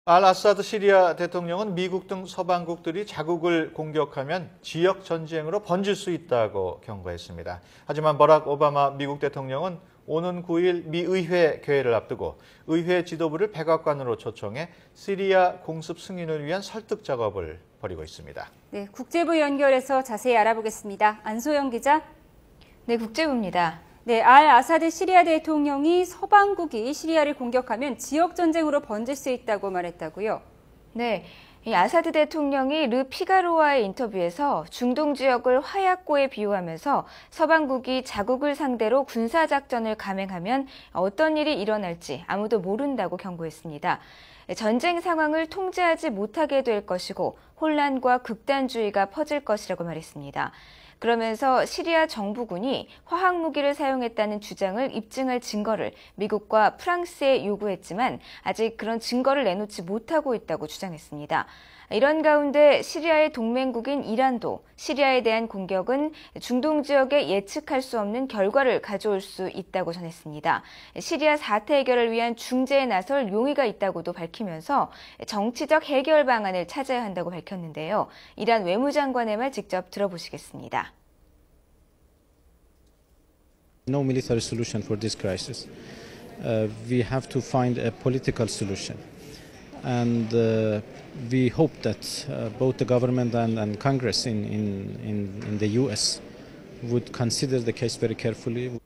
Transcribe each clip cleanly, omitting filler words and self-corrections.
알 아사드 시리아 대통령은 미국 등 서방국들이 자국을 공격하면 지역 전쟁으로 번질 수 있다고 경고했습니다. 하지만 버락 오바마 미국 대통령은 오는 9일 미 의회 개회를 앞두고 의회 지도부를 백악관으로 초청해 시리아 공습 승인을 위한 설득 작업을 벌이고 있습니다. 네, 국제부 연결해서 자세히 알아보겠습니다. 안소영 기자. 네, 국제부입니다. 네, 알 아사드 시리아 대통령이 서방국이 시리아를 공격하면 지역 전쟁으로 번질 수 있다고 말했다고요? 네, 이 아사드 대통령이 르 피가로와의 인터뷰에서 중동 지역을 화약고에 비유하면서 서방국이 자국을 상대로 군사작전을 감행하면 어떤 일이 일어날지 아무도 모른다고 경고했습니다. 전쟁 상황을 통제하지 못하게 될 것이고 혼란과 극단주의가 퍼질 것이라고 말했습니다. 그러면서 시리아 정부군이 화학무기를 사용했다는 주장을 입증할 증거를 미국과 프랑스에 요구했지만 아직 그런 증거를 내놓지 못하고 있다고 주장했습니다. 이런 가운데 시리아의 동맹국인 이란도 시리아에 대한 공격은 중동 지역에 예측할 수 없는 결과를 가져올 수 있다고 전했습니다. 시리아 사태 해결을 위한 중재에 나설 용의가 있다고도 밝히면서 정치적 해결 방안을 찾아야 한다고 밝혔는데요. 이란 외무장관의 말 직접 들어보시겠습니다. No military solution for this crisis. We have to find a political solution. And we hope that both the government and Congress in the U.S. would consider the case very carefully.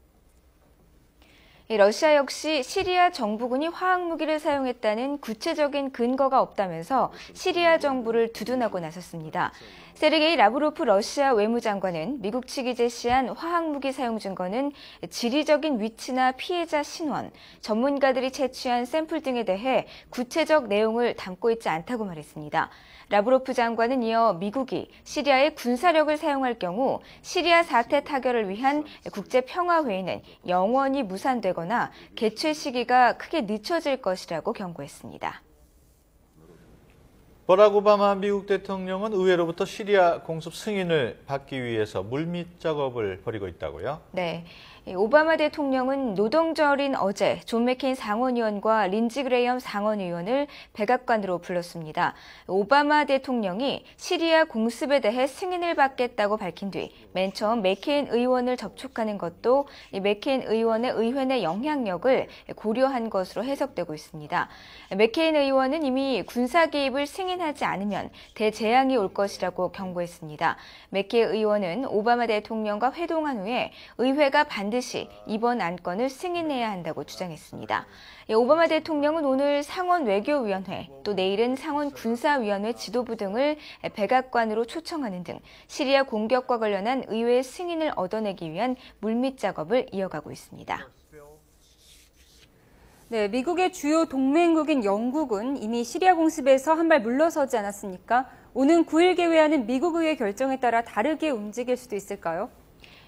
러시아 역시 시리아 정부군이 화학무기를 사용했다는 구체적인 근거가 없다면서 시리아 정부를 두둔하고 나섰습니다. 세르게이 라브로프 러시아 외무장관은 미국 측이 제시한 화학무기 사용 증거는 지리적인 위치나 피해자 신원, 전문가들이 채취한 샘플 등에 대해 구체적 내용을 담고 있지 않다고 말했습니다. 라브로프 장관은 이어 미국이 시리아에 군사력을 사용할 경우 시리아 사태 타결을 위한 국제평화회의는 영원히 무산되거나 개최 시기가 크게 늦춰질 것이라고 경고했습니다. 버락 오바마 미국 대통령은 의회로부터 시리아 공습 승인을 받기 위해서 물밑 작업을 벌이고 있다고요? 네. 오바마 대통령은 노동절인 어제 존 맥케인 상원의원과 린지 그레이엄 상원의원을 백악관으로 불렀습니다. 오바마 대통령이 시리아 공습에 대해 승인을 받겠다고 밝힌 뒤 맨 처음 맥케인 의원을 접촉하는 것도 맥케인 의원의 의회 내 영향력을 고려한 것으로 해석되고 있습니다. 맥케인 의원은 이미 군사 개입을 승인하지 않으면 대재앙이 올 것이라고 경고했습니다. 맥케인 의원은 오바마 대통령과 회동한 후에 의회가 반드시 이번 안건을 승인해야 한다고 주장했습니다. 오바마 대통령은 오늘 상원 외교위원회, 또 내일은 상원 군사위원회 지도부 등을 백악관으로 초청하는 등 시리아 공격과 관련한 의회의 승인을 얻어내기 위한 물밑 작업을 이어가고 있습니다. 네, 미국의 주요 동맹국인 영국은 이미 시리아 공습에서 한 발 물러서지 않았습니까? 오는 9일 개회하는 미국 의회 결정에 따라 다르게 움직일 수도 있을까요?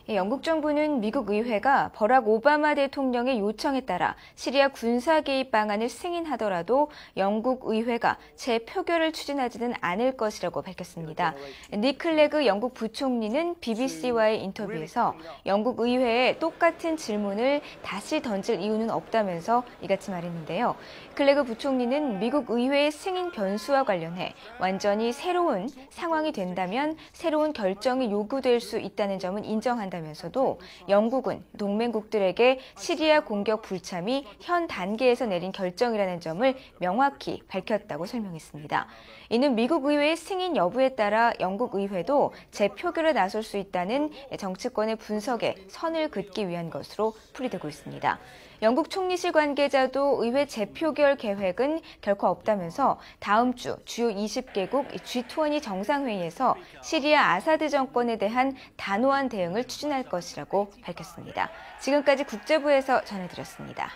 영국 정부는 미국 의회가 버락 오바마 대통령의 요청에 따라 시리아 군사 개입 방안을 승인하더라도 영국 의회가 재표결을 추진하지는 않을 것이라고 밝혔습니다. 닉 클레그 영국 부총리는 BBC와의 인터뷰에서 영국 의회에 똑같은 질문을 다시 던질 이유는 없다면서 이같이 말했는데요. 클레그 부총리는 미국 의회의 승인 변수와 관련해 완전히 새로운 상황이 된다면 새로운 결정이 요구될 수 있다는 점은 인정한다면서도 영국은 동맹국들에게 시리아 공격 불참이 현 단계에서 내린 결정이라는 점을 명확히 밝혔다고 설명했습니다. 이는 미국 의회의 승인 여부에 따라 영국 의회도 재표결에 나설 수 있다는 정치권의 분석에 선을 긋기 위한 것으로 풀이되고 있습니다. 영국 총리실 관계자도 의회 재표결 계획은 결코 없다면서 다음 주 주요 20개국 G20 정상회의에서 시리아 아사드 정권에 대한 단호한 대응을 추진할 것이라고 밝혔습니다. 지금까지 국제부에서 전해드렸습니다.